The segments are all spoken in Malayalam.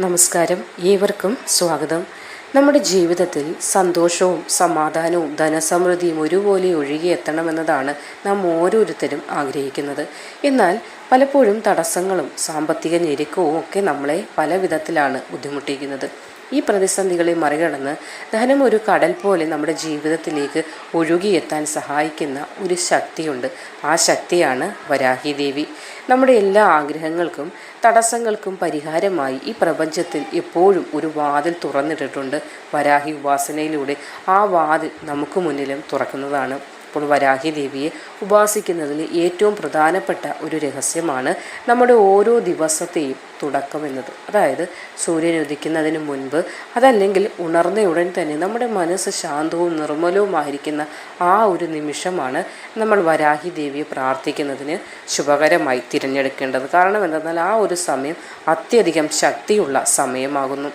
നമസ്കാരം, ഏവർക്കും സ്വാഗതം. നമ്മുടെ ജീവിതത്തിൽ സന്തോഷവും സമാധാനവും ധനസമൃദ്ധിയും ഒരുപോലെ ഒഴുകിയെത്തണമെന്നതാണ് നാം ഓരോരുത്തരും ആഗ്രഹിക്കുന്നത്. എന്നാൽ പലപ്പോഴും തടസ്സങ്ങളും സാമ്പത്തിക ഞെരുക്കവും ഒക്കെ നമ്മളെ പല വിധത്തിലാണ് ബുദ്ധിമുട്ടിക്കുന്നത്. ഈ പ്രതിസന്ധികളെ മറികടന്ന് ധനം ഒരു കടൽ പോലെ നമ്മുടെ ജീവിതത്തിലേക്ക് ഒഴുകിയെത്താൻ സഹായിക്കുന്ന ഒരു ശക്തിയുണ്ട്. ആ ശക്തിയാണ് വരാഹിദേവി. നമ്മുടെ എല്ലാ ആഗ്രഹങ്ങൾക്കും തടസ്സങ്ങൾക്കും പരിഹാരമായി ഈ പ്രപഞ്ചത്തിൽ എപ്പോഴും ഒരു വാതിൽ തുറന്നിട്ടിട്ടുണ്ട്. വരാഹി ഉപാസനയിലൂടെ ആ വാതിൽ നമുക്ക് മുന്നിലും തുറക്കുന്നതാണ്. അപ്പോൾ വരാഹി ദേവിയെ ഉപാസിക്കുന്നതിൽ ഏറ്റവും പ്രധാനപ്പെട്ട ഒരു രഹസ്യമാണ് നമ്മുടെ ഓരോ ദിവസത്തെയും തുടക്കമെന്നത്. അതായത് സൂര്യൻ ഉദിക്കുന്നതിന് മുൻപ്, അതല്ലെങ്കിൽ ഉണർന്നയുടൻ തന്നെ നമ്മുടെ മനസ്സ് ശാന്തവും നിർമ്മലവുമായിരിക്കുന്ന ആ ഒരു നിമിഷമാണ് നമ്മൾ വരാഹി ദേവിയെ പ്രാർത്ഥിക്കുന്നതിന് ശുഭകരമായി തിരഞ്ഞെടുക്കേണ്ടത്. കാരണം എന്തെന്നാൽ ആ ഒരു സമയം അത്യധികം ശക്തിയുള്ള സമയമാകുന്നു.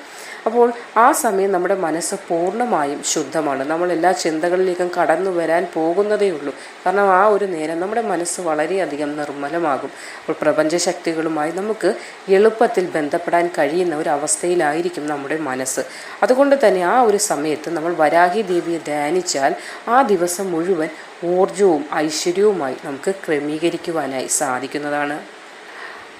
അപ്പോൾ ആ സമയം നമ്മുടെ മനസ്സ് പൂർണ്ണമായും ശുദ്ധമാണ്. നമ്മൾ എല്ലാ ചിന്തകളിലേക്കും കടന്നു വരാൻ പോകുന്നതേ ഉള്ളൂ. കാരണം ആ ഒരു നേരം നമ്മുടെ മനസ്സ് വളരെയധികം നിർമ്മലമാകും. അപ്പോൾ പ്രപഞ്ചശക്തികളുമായി നമുക്ക് എളുപ്പത്തിൽ ബന്ധപ്പെടാൻ കഴിയുന്ന ഒരു അവസ്ഥയിലായിരിക്കും നമ്മുടെ മനസ്സ്. അതുകൊണ്ട് തന്നെ ആ ഒരു സമയത്ത് നമ്മൾ വരാഹി ദേവിയെ ധ്യാനിച്ചാൽ ആ ദിവസം മുഴുവൻ ഊർജവും ഐശ്വര്യവുമായി നമുക്ക് ക്രമീകരിക്കുവാനായി സാധിക്കുന്നതാണ്.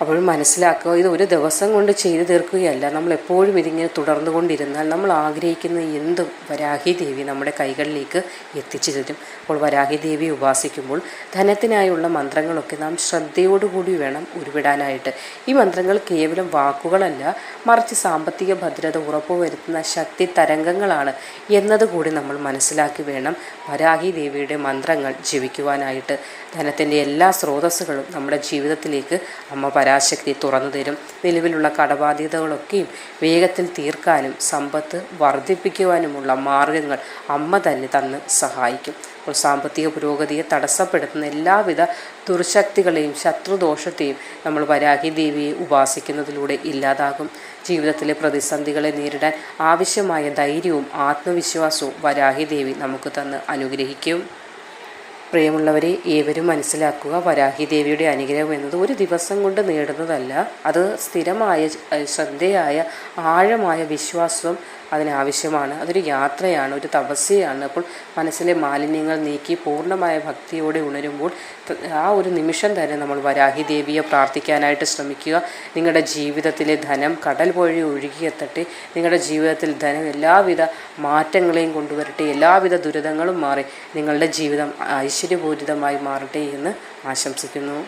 അപ്പോൾ മനസ്സിലാക്കുക, ഇത് ഒരു ദിവസം കൊണ്ട് ചെയ്തു തീർക്കുകയല്ല. നമ്മൾ എപ്പോഴും ഇതിങ്ങനെ തുടർന്നു കൊണ്ടിരുന്നാൽ നമ്മൾ ആഗ്രഹിക്കുന്ന എന്തും വരാഹി ദേവി നമ്മുടെ കൈകളിലേക്ക് എത്തിച്ചു തരും. അപ്പോൾ വരാഹി ദേവി ഉപാസിക്കുമ്പോൾ ധനത്തിനായുള്ള മന്ത്രങ്ങളൊക്കെ നാം ശ്രദ്ധയോടുകൂടി വേണം ഉരുവിടാനായിട്ട്. ഈ മന്ത്രങ്ങൾ കേവലം വാക്കുകളല്ല, മറിച്ച് സാമ്പത്തിക ഭദ്രത ഉറപ്പുവരുത്തുന്ന ശക്തി തരംഗങ്ങളാണ് എന്നതുകൂടി നമ്മൾ മനസ്സിലാക്കി വേണം വരാഹി ദേവിയുടെ മന്ത്രങ്ങൾ ജപിക്കുവാനായിട്ട്. ധനത്തിൻ്റെ എല്ലാ സ്രോതസ്സുകളും നമ്മുടെ ജീവിതത്തിലേക്ക് അമ്മ പരാശക്തി തുറന്നു തരും. നിലവിലുള്ള കടബാധ്യതകളൊക്കെയും വേഗത്തിൽ തീർക്കാനും സമ്പത്ത് വർദ്ധിപ്പിക്കുവാനുമുള്ള മാർഗങ്ങൾ അമ്മ തന്നെ തന്ന് സഹായിക്കും. അപ്പോൾ സാമ്പത്തിക പുരോഗതിയെ തടസ്സപ്പെടുത്തുന്ന എല്ലാവിധ ദുർശക്തികളെയും ശത്രുദോഷത്തെയും നമ്മൾ വരാഹി ദേവിയെ ഉപാസിക്കുന്നതിലൂടെ ഇല്ലാതാകും. ജീവിതത്തിലെ പ്രതിസന്ധികളെ നേരിടാൻ ആവശ്യമായ ധൈര്യവും ആത്മവിശ്വാസവും വരാഹി ദേവി നമുക്ക് തന്ന് അനുഗ്രഹിക്കും. പ്രിയമുള്ളവരെ, ഏവരും മനസ്സിലാക്കുക, വരാഹി ദേവിയുടെ അനുഗ്രഹം എന്നത് ഒരു ദിവസം കൊണ്ട് നേടുന്നതല്ല. അത് സ്ഥിരമായ ശ്രദ്ധയായ ആഴമായ വിശ്വാസം അതിനാവശ്യമാണ്. അതൊരു യാത്രയാണ്, ഒരു തപസ്യയാണ്. അപ്പോൾ മനസ്സിലെ മാലിന്യങ്ങൾ നീക്കി പൂർണ്ണമായ ഭക്തിയോടെ ഉണരുമ്പോൾ ആ ഒരു നിമിഷം തന്നെ നമ്മൾ വരാഹി ദേവിയെ പ്രാർത്ഥിക്കാനായിട്ട് ശ്രമിക്കുക. നിങ്ങളുടെ ജീവിതത്തിലെ ധനം കടൽ വഴി ഒഴുകിയെത്തട്ടെ. നിങ്ങളുടെ ജീവിതത്തിൽ ധനം എല്ലാവിധ മാറ്റങ്ങളെയും കൊണ്ടുവരട്ടെ. എല്ലാവിധ ദുരിതങ്ങളും മാറി നിങ്ങളുടെ ജീവിതം ഐശ്വര്യപൂരിതമായി മാറട്ടെ എന്ന് ആശംസിക്കുന്നു.